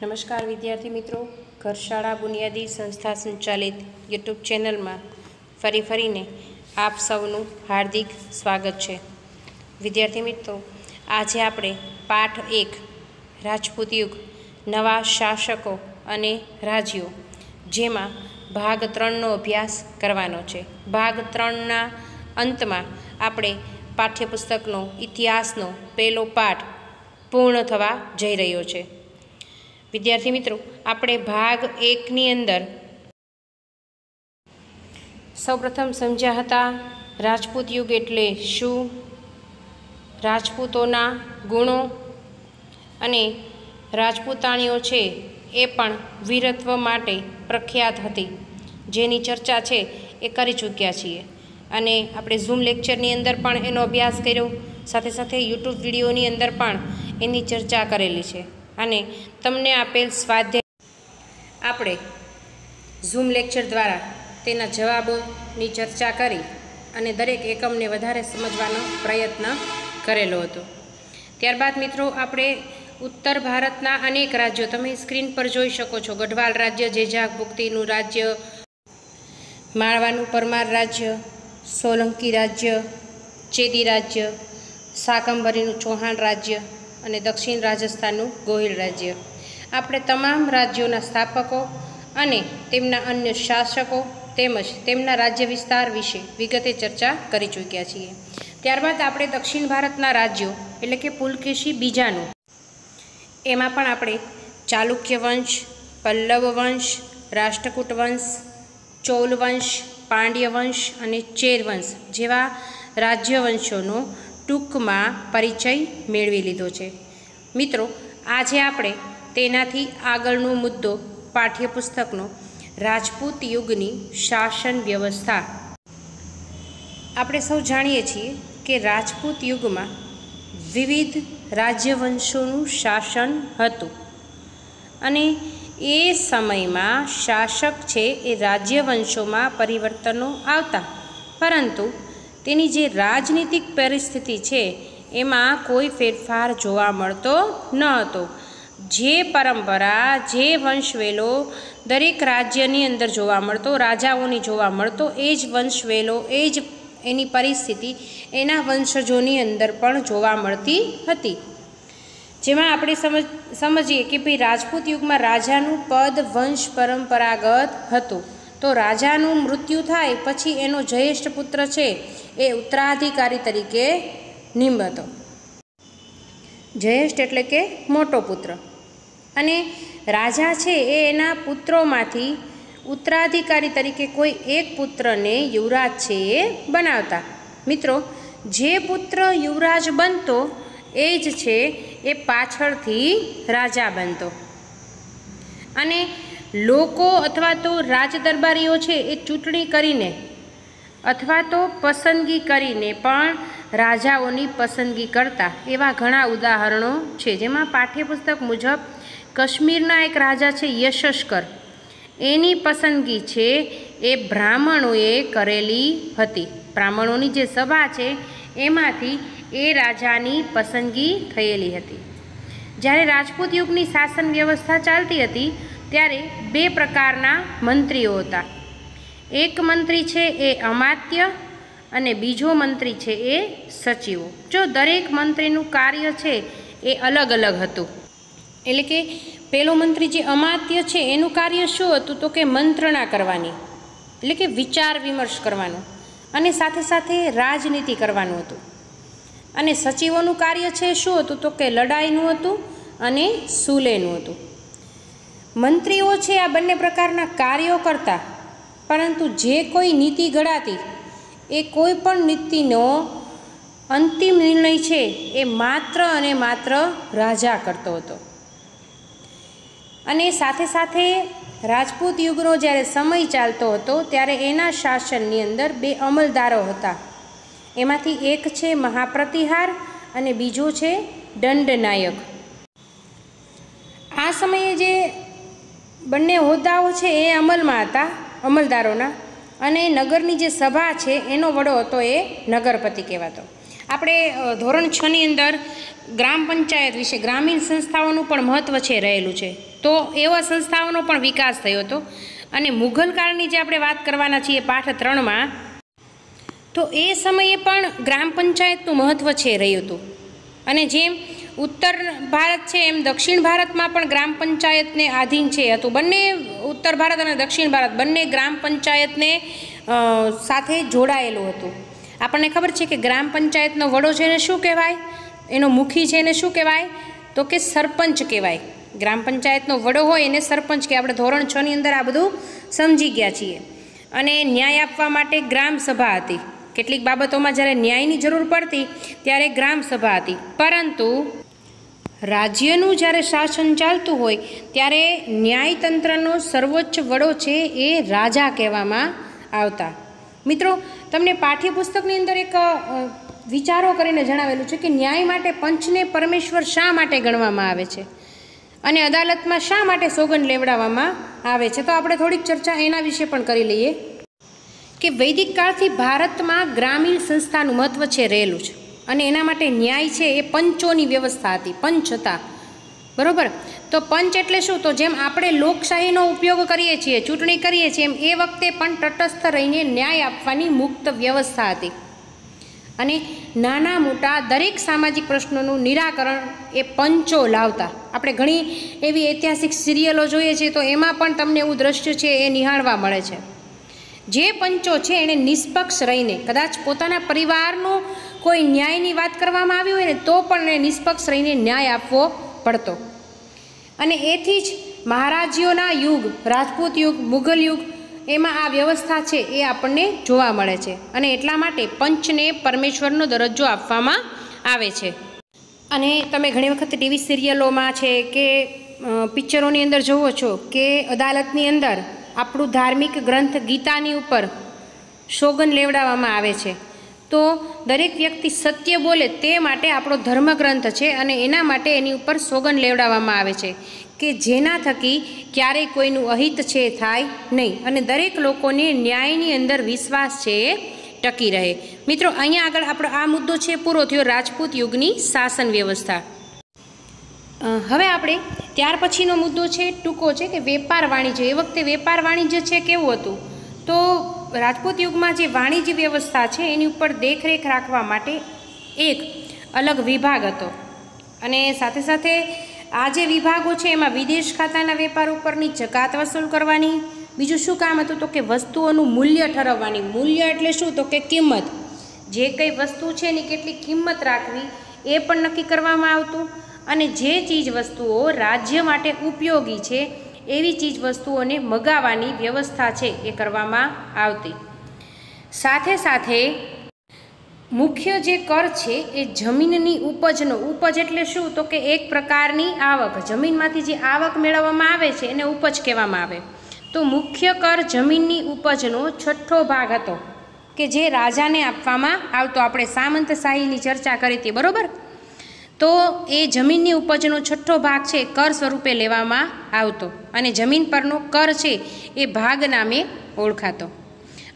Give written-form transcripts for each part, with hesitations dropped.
नमस्कार विद्यार्थी मित्रों, घरशाळा बुनियादी संस्था संचालित यूट्यूब चैनल में फरीने आप सौनु हार्दिक स्वागत है। विद्यार्थी मित्रों, आज आपणे पाठ 1 राजपूत युग नवा शासकों अने राज्यों जेमां भाग 3 नो अभ्यास करवानो छे। भाग 3 ना अंत में आपणे पाठ्यपुस्तकनो इतिहासनो पहलो पाठ पूर्ण थवा जई रह्यो छे। विद्यार्थी मित्रों, आपणे भाग 1 नी अंदर सौप्रथम समझ्या हता राजपूत युग एटले शुं, राजपूतोना गुणो अने राजपूताणीओ छे ए पण वीरत्व माटे प्रख्यात हती, जेनी चर्चा छे ए करी चूक्या छीए। अने आपणे झूम लेक्चरनी अंदर पण एनो अभ्यास कर्यो, साथे साथे यूट्यूब विडियोनी अंदर पण एनी चर्चा करेली छे। अने तमने आपेल स्वाध्याय आपणे झूम लेक्चर द्वारा तेना जवाबोनी चर्चा करी अने दरेक एकमने वधारे समजवानो प्रयत्न करेलो हतो। त्यारबाद मित्रों, आपणे उत्तर भारतना अनेक राज्यों तमे स्क्रीन पर जोई शको छो। गढ़वाल राज्य, जेजाग भुक्तिनुं राज्य, माळवानुं परमार राज्य, सोलंकी राज्य, चेदी राज्य, शाकंभरीनुं चौहाण राज्य अने दक्षिण राजस्थाननुं गोहिल राज्य। आपणे तमाम राज्योना स्थापको अने तेमना अन्य शासको तेमज तेमना राज्य विस्तार विषे विगते चर्चा करी चूक्या छीए। त्यारबाद आपणे दक्षिण भारतना राज्यों एटले के पुलकेशी बीजानुं एमां पण आपणे चालुक्य वंश, पल्लव वंश, राष्ट्रकूट वंश, चोल वंश, पांड्य वंश अने चेर वंश जेवा राज्यवंशोनो टूंकमां परिचय मेळवी लीधो छे। मित्रों, आजे आपणे तेनाथी आगळनो मुद्दो पाठ्यपुस्तकनो राजपूत युगनी शासन व्यवस्था। आपणे सौ जाणीए छीए के राजपूत युगमां विविध राज्यवंशोनुं शासन हतुं अने ए समयमां शासक छे ए राज्यवंशोमां परिवर्तनो आवता, परंतु तेनी जे राजनीतिक परिस्थिति छे एमां कोई फेरफार जोवा मळतो न हतो। जे परंपरा, जे वंशवेलो दरेक राज्यनी अंदर जोवा मळतो, राजाओनी जोवा मळतो, ए ज वंशवेलो, ए ज एनी परिस्थिति एना वंशजोनी अंदर पण जोवा मळती हती। जेमां आपणे समजीए कि भाई राजपूत युगमां राजानुं पद वंश परंपरागत हतुं। तो राजानुं मृत्यु थाय पछी एनो ज्येष्ठ पुत्र छे ए उत्तराधिकारी तरीके निमतो। ज्येष्ठ एटले के मोटो पुत्र, अने राजा छे ए एना पुत्रोमांथी उत्तराधिकारी तरीके कोई एक पुत्रने युवराज छे ए बनावता। मित्रों, जे पुत्र युवराज बनतो ए ज छे ए पाछळथी राजा बनतो अने लोको अथवा तो राजदरबारीओ छे ए चूंटणी करीने अथवा तो पसंदगी करीने पण राजाओनी पसंदगी करता एवा घणा उदाहरणों छे। जेमां पाठ्यपुस्तक मुजब कश्मीरना एक राजा छे यशस्कर, एनी पसंदगी छे ए ब्राह्मणोए करेली हती। ब्राह्मणोनी जे सभा छे एमांथी ए राजानी पसंदगी थयेली हती। ज्यारे राजपूत युगनी शासन व्यवस्था चालती हती त्यारे बे प्रकारना मंत्रीओ हता। एक मंत्री छे ए अमात्य अने बीजो मंत्री छे ए सचिवो। जो दरेक मंत्रीनुं कार्य छे ए अलग अलग हतुं। एटले के पेलो मंत्री जे अमात्य छे एनुं कार्य शुं हतुं तो के मंत्रणा करवानी, एटले के विचार विमर्श करवानो अने साथे साथे राजनीति करवानुं हतुं। अने सचिवोनुं कार्य छे शुं हतुं तो के लड़ाईनुं हतुं अने सुलेनुं हतुं। मंत्रीओ छे आ बंने प्रकारना कार्यो करता, परंतु जे कोई नीति घड़ाती ए कोई पण नीतिनो अंतिम निर्णय छे ए मात्र अने मात्र राजा करतो हतो। अने साथे साथे राजपूत युगनो ज्यारे समय चालतो हतो त्यारे एना शासननी अंदर बे अमलदारो हता। एमांथी एक छे महाप्रतिहार अने बीजो छे दंडनायक। आ समये जे बंने होद्दाओ छे ए अमलमां हता अमलदारोना, अने नगरनी जे सभा छे एनो वडो हतो ए नगरपति कहेवातो। આપણે ધોરણ 6ની અંદર ગ્રામ પંચાયત વિશે ગ્રામીણ સંસ્થાઓનું પણ મહત્ત્વ છે રહેલું છે. તો એવા સંસ્થાઓનો પણ વિકાસ થયો હતો. અને મુઘલ કાળની જે આપણે વાત કરવાના છીએ પાઠ 3માં, તો એ સમયે પણ ગ્રામ પંચાયતનું મહત્ત્વ છે રહ્યું હતું. અને જેમ ઉત્તર ભારત છે એમ દક્ષિણ ભારતમાં પણ ગ્રામ પંચાયતને આધીન છે હતું. બંને ઉત્તર ભારત અને દક્ષિણ ભારત બંને ગ્રામ પંચાયતને સાથે જોડાયેલું હતું. આપણને ખબર છે કે ગ્રામ પંચાયતનો વડો છે એને શું કહેવાય, એનો મુખી છે એને શું કહેવાય, તો કે સરપંચ કહેવાય. ગ્રામ પંચાયતનો વડો હોય એને સરપંચ કે આપણે ધોરણ 6ની અંદર આ બધું સમજી ગયા છીએ. અને ન્યાય આપવા માટે ગ્રામ સભા હતી. કેટલીક બાબતોમાં જ્યારે ન્યાયની જરૂર પડતી ત્યારે ગ્રામ સભા હતી. પરંતુ રાજ્યનું જ્યારે શાસન ચાલતું હોય ત્યારે ન્યાયતંત્રનો સર્વોચ્ચ વડો છે એ રાજા કહેવામાં આવતા. મિત્રો, તમને પાઠ્યપુસ્તકની અંદર એક વિચારો કરીને જણાવેલું છે કે ન્યાય માટે પંચને પરમેશ્વર શા માટે ગણવામાં આવે છે અને અદાલતમાં શા માટે સોગંદ લેવડાવવામાં આવે છે. તો આપણે થોડીક ચર્ચા એના વિશે પણ કરી લઈએ કે વૈદિક કાળથી ભારતમાં ગ્રામીણ સંસ્થાનું મહત્ત્વ છે રહેલું છે. અને એના માટે ન્યાય છે એ પંચોની વ્યવસ્થા હતી, પંચ હતા. બરાબર? તો પંચ એટલે શું? તો જેમ આપણે લોકશાહીનો ઉપયોગ કરીએ છીએ, ચૂંટણી કરીએ છીએ, એમ એ વખતે પણ તટસ્થ રહીને ન્યાય આપવાની મુક્ત વ્યવસ્થા હતી. અને નાના મોટા દરેક સામાજિક પ્રશ્નોનું નિરાકરણ એ પંચો લાવતા. આપણે ઘણી એવી ઐતિહાસિક સિરિયલો જોઈએ છીએ તો એમાં પણ તમને એવું દ્રશ્ય છે એ નિહાળવા મળે છે. જે પંચો છે એણે નિષ્પક્ષ રહીને, કદાચ પોતાના પરિવારનો કોઈ ન્યાયની વાત કરવામાં આવી હોય ને તો પણ એને નિષ્પક્ષ રહીને ન્યાય આપવો પડતો. અને એથી જ મહારાજીઓના યુગ, રાજપૂત યુગ, મુઘલ યુગ, એમાં આ વ્યવસ્થા છે એ આપણને જોવા મળે છે. અને એટલા માટે પંચને પરમેશ્વરનો દરજ્જો આપવામાં આવે છે. અને તમે ઘણી વખત ટીવી સિરિયલોમાં છે કે પિક્ચરોની અંદર જુઓ છો કે અદાલતની અંદર આપણું ધાર્મિક ગ્રંથ ગીતાની ઉપર સોગંદ લેવડાવવામાં આવે છે. તો દરેક વ્યક્તિ સત્ય બોલે તે માટે આપણો ધર્મગ્રંથ છે અને એના માટે એની ઉપર સોગંદ લેવડાવવામાં આવે છે કે જેના થકી ક્યારેય કોઈનું અહિત છે થાય નહીં અને દરેક લોકોને ન્યાયની અંદર વિશ્વાસ છે એ ટકી રહે. મિત્રો, અહીંયા આગળ આપણો આ મુદ્દો છે પૂરો થયો, રાજપૂત યુગની શાસન વ્યવસ્થા. હવે આપણે ત્યાર પછીનો મુદ્દો છે ટૂંકો છે કે વેપાર વાણિજ્ય. એ વખતે વેપાર વાણિજ્ય છે કેવું હતું? તો રાજપૂત યુગમાં જે વાણિજ્ય વ્યવસ્થા છે એની ઉપર દેખરેખ રાખવા માટે એક અલગ વિભાગ હતો. અને સાથે સાથે આ જે વિભાગો છે એમાં વિદેશ ખાતાના વેપાર ઉપરની જકાત વસૂલ કરવાની. બીજું શું કામ હતું? તો કે વસ્તુઓનું મૂલ્ય ઠરવવાની. મૂલ્ય એટલે શું? તો કે કિંમત. જે કંઈ વસ્તુ છે એની કેટલી કિંમત રાખવી એ પણ નક્કી કરવામાં આવતું. અને જે ચીજ વસ્તુઓ રાજ્ય માટે ઉપયોગી છે એવી ચીજ વસ્તુઓને મગાવવાની વ્યવસ્થા છે એ કરવામાં આવતી. સાથે સાથે મુખ્ય જે કર છે એ જમીનની ઉપજનો, ઉપજ એટલે શું? તો કે એક પ્રકારની આવક, જમીનમાંથી જે આવક મેળવવામાં આવે છે એને ઉપજ કહેવામાં આવે. તો મુખ્ય કર જમીનની ઉપજનો 6ઠ્ઠો ભાગ હતો કે જે રાજાને આપવામાં આવતો. આપણે સામંતશાહીની ચર્ચા કરી હતી, બરાબર? તો એ જમીનની ઉપજનો 6ઠ્ઠો ભાગ છે કર સ્વરૂપે લેવામાં આવતો અને જમીન પરનો કર છે એ ભાગ નામે ઓળખાતો.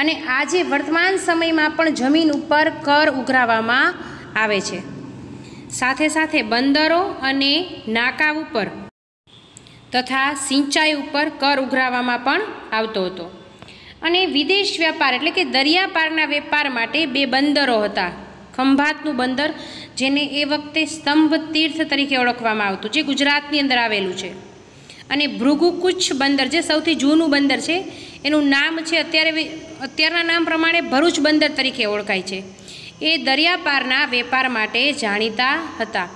અને આજે વર્તમાન સમયમાં પણ જમીન ઉપર કર ઉઘરાવવામાં આવે છે. સાથે સાથે બંદરો અને નાકા ઉપર તથા સિંચાઈ ઉપર કર ઉઘરાવવામાં પણ આવતો હતો. અને વિદેશ વ્યાપાર એટલે કે દરિયાપારના વેપાર માટે 2 બંદરો હતા. ખંભાતનું બંદર, જેને એ વખતે સ્તંભ તીર્થ તરીકે ઓળખવામાં આવતું, જે ગુજરાતની અંદર આવેલું છે. અને ભૃગુકુચ્છ બંદર, જે સૌથી જૂનું બંદર છે, એનું નામ છે અત્યારના નામ પ્રમાણે ભરૂચ બંદર તરીકે ઓળખાય છે. એ દરિયાપારના વેપાર માટે જાણીતા હતા.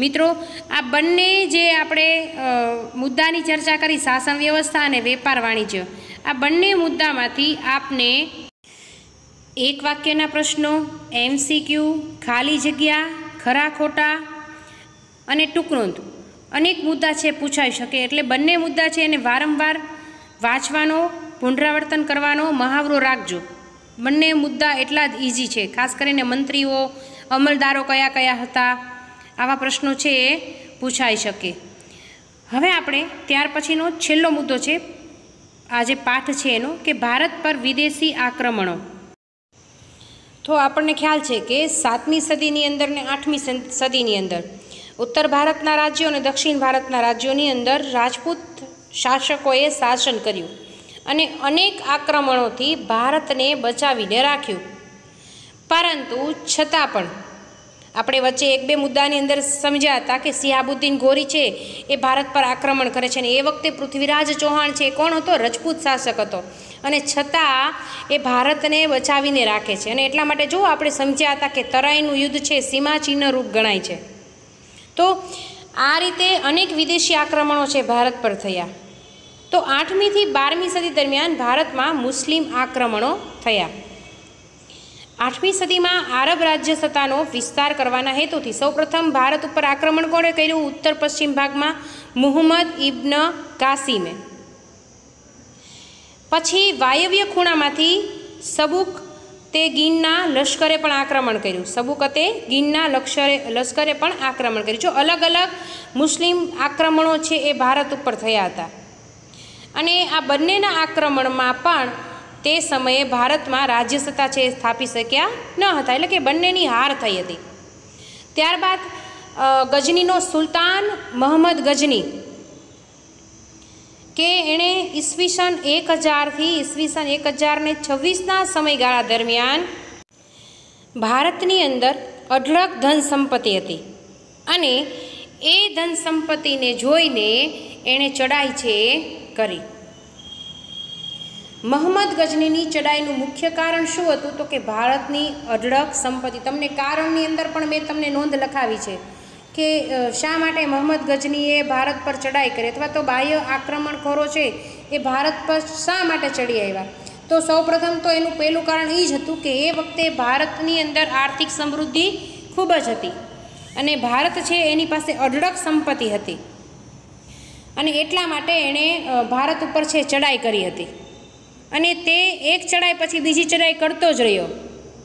મિત્રો, આ બંને જે આપણે મુદ્દાની ચર્ચા કરી, શાસન વ્યવસ્થા અને વેપાર વાણિજ્ય, આ બંને મુદ્દામાંથી આપને એક વાક્યના પ્રશ્નો, MCQ, ખાલી જગ્યા, ખરા ખોટા અને ટૂંકનોંધ અનેક મુદ્દા છે પૂછાઈ શકે. એટલે બંને મુદ્દા છે એને વારંવાર વાંચવાનો, પુનરાવર્તન કરવાનો મહાવરો રાખજો. બંને મુદ્દા એટલા જ ઇઝી છે. ખાસ કરીને મંત્રીઓ, અમલદારો કયા કયા હતા, આવા પ્રશ્નો છે એ પૂછાઈ શકે. હવે આપણે ત્યાર પછીનો છેલ્લો મુદ્દો છે આ જે પાઠ છે એનો, કે ભારત પર વિદેશી આક્રમણો. તો આપણને ખ્યાલ છે કે 7મી સદીની અંદર ને 8મી સદીની અંદર ઉત્તર ભારતના રાજ્યો અને દક્ષિણ ભારતના રાજ્યોની અંદર રાજપૂત શાસકોએ શાસન કર્યું અને અનેક આક્રમણોથી ભારતને બચાવીને રાખ્યું. પરંતુ છતાં પણ આપણે વચ્ચે 1-2 મુદ્દાની અંદર સમજ્યા હતા કે સિહાબુદ્દીન ગોરી છે એ ભારત પર આક્રમણ કરે છે, અને એ વખતે પૃથ્વીરાજ ચૌહાણ છે એ કોણ હતો? રજપૂત શાસક હતો, અને છતાં એ ભારતને બચાવીને રાખે છે. અને એટલા માટે જો આપણે સમજ્યા હતા કે તરાઈનું યુદ્ધ છે સીમાચિહ્ન રૂપ ગણાય છે. તો આ રીતે અનેક વિદેશી આક્રમણો છે ભારત પર થયા. તો 8મી થી 12મી સદી દરમિયાન ભારતમાં મુસ્લિમ આક્રમણો થયા. 8મી સદીમાં આરબ રાજ્ય સત્તાનો વિસ્તાર કરવાના હેતુથી સૌપ્રથમ ભારત ઉપર આક્રમણ કોણે કર્યું? ઉત્તર પશ્ચિમ ભાગમાં મુહમ્મદ ઇબ્ન કાસિમે. પછી વાયવ્ય ખૂણામાંથી સબુક તે ગીનના લશ્કરે પણ આક્રમણ કર્યું. સબુકતે ગીનના લશ્કરે પણ આક્રમણ કર્યું. જો અલગ અલગ મુસ્લિમ આક્રમણો છે એ ભારત ઉપર થયા હતા, અને આ બંનેના આક્રમણમાં પણ તે સમયે ભારતમાં રાજ્ય સત્તા છે સ્થાપી શક્યા ન હતા, એટલે કે બંનેની હાર થઈ હતી. ત્યારબાદ ગજનીનો સુલતાન મહમ્મદ ગજની કે એણે ઈસવીસન 1000થી ઈસવીસન 1026ના સમયગાળા દરમિયાન ભારતની અંદર અઢળક ધન સંપત્તિ હતી, અને એ ધન સંપત્તિને જોઈને એણે ચડાઈ છે કરી. મહમ્મદ ગજનીની ચડાઈનું મુખ્ય કારણ શું હતું? તો કે ભારતની અઢળક સંપત્તિ. તમને કારણની અંદર પણ મેં તમને નોંધ લખાવી છે કે શા માટે મહમ્મદ ગજનીએ ભારત પર ચડાઈ કરી, અથવા તો બાહ્ય આક્રમણખોરો છે એ ભારત પર શા માટે ચડી આવ્યા. તો સૌપ્રથમ તો એનું પહેલું કારણ એ જ હતું કે એ વખતે ભારતની અંદર આર્થિક સમૃદ્ધિ ખૂબ જ હતી, અને ભારત છે એની પાસે અઢળક સંપત્તિ હતી, અને એટલા માટે એણે ભારત ઉપર છે ચડાઈ કરી હતી. અને તે એક ચડાઈ પછી બીજી ચડાઈ કરતો જ રહ્યો,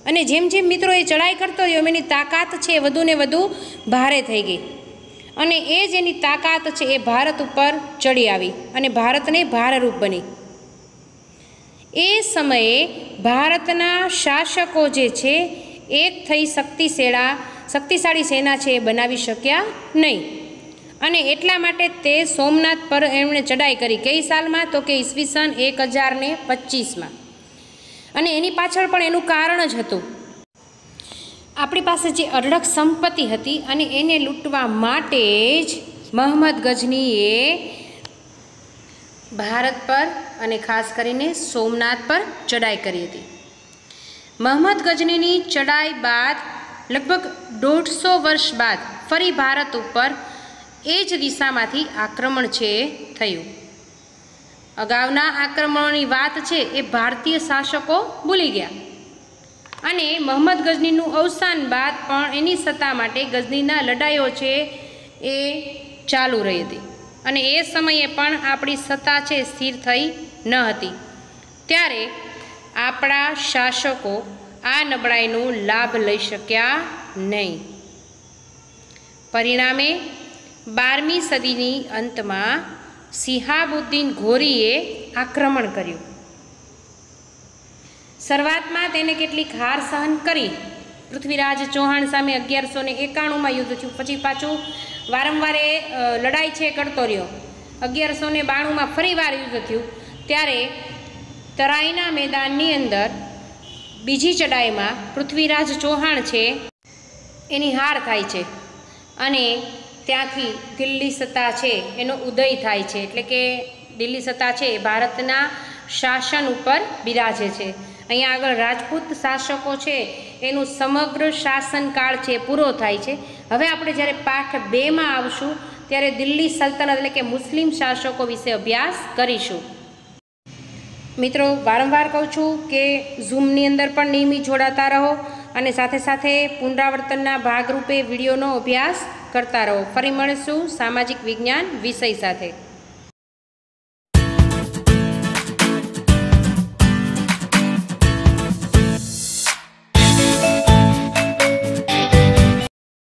અને જેમ જેમ મિત્રો એ ચડાઈ કરતો રહ્યો એની તાકાત છે વધુ ને વધુ ભારે થઈ ગઈ, અને એ જ એની તાકાત છે એ ભારત ઉપર ચડી આવી અને ભારતને ભારરૂપ બની. એ સમયે ભારતના શાસકો જે છે એક થઈ શક્તિશાળી સેના છે એ બનાવી શક્યા નહીં, અને એટલા માટે તે સોમનાથ પર એમણે ચડાઈ કરી. કઈ સાલમાં? તો કે ઈસવીસન 1025માં. અને એની પાછળ પણ એનું કારણ જ હતું. આપણી પાસે જે અઢળક સંપત્તિ હતી અને એને લૂંટવા માટે જ મહમ્મદ ગજનીએ ભારત પર અને ખાસ કરીને સોમનાથ પર ચડાઈ કરી હતી. મહમ્મદ ગજનીની ચડાઈ બાદ લગભગ 150 વર્ષ બાદ ફરી ભારત ઉપર એ જ દિશામાંથી આક્રમણ છે થયું. અગાઉના આક્રમણોની વાત છે એ ભારતીય શાસકો ભૂલી ગયા, અને મહમ્મદ ગજનીનું અવસાન બાદ પણ એની સત્તા માટે ગજનીના લડાઈઓ છે એ ચાલુ રહી હતી, અને એ સમયે પણ આપણી સત્તા છે સ્થિર થઈ ન હતી. ત્યારે આપણા શાસકો આ નબળાઈનો લાભ લઈ શક્યા નહીં. પરિણામે 12મી સદીની અંતમાં સિહાબુદ્દીન ઘોરીએ આક્રમણ કર્યું. શરૂઆતમાં તેને કેટલીક હાર સહન કરી. પૃથ્વીરાજ ચૌહાણ સામે 1191માં યુદ્ધ થયું. પછી પાછું વારંવાર એ લડાઈ છે કરતો રહ્યો. 1192માં ફરી વાર યુદ્ધ થયું. ત્યારે તરાઈના મેદાનની અંદર બીજી ચડાઈમાં પૃથ્વીરાજ ચૌહાણ છે એની હાર થાય છે, અને ત્યાંથી દિલ્હી સત્તા છે એનો ઉદય થાય છે. એટલે કે દિલ્હી સત્તા છે એ ભારતના શાસન ઉપર બિરાજે છે. અહીંયા આગળ રાજપૂત શાસકો છે એનું સમગ્ર શાસનકાળ છે પૂરો થાય છે. હવે આપણે જ્યારે પાઠ 2માં આવશું ત્યારે દિલ્હી સલ્તનત એટલે કે મુસ્લિમ શાસકો વિશે અભ્યાસ કરીશું. મિત્રો, વારંવાર કહું છું કે ઝૂમની અંદર પણ નિયમિત જોડાતા રહો, અને સાથે સાથે પુનરાવર્તનના ભાગરૂપે વિડીયોનો અભ્યાસ કરતા રહો. ફરી મળીશું સામાજિક વિજ્ઞાન વિષય સાથે.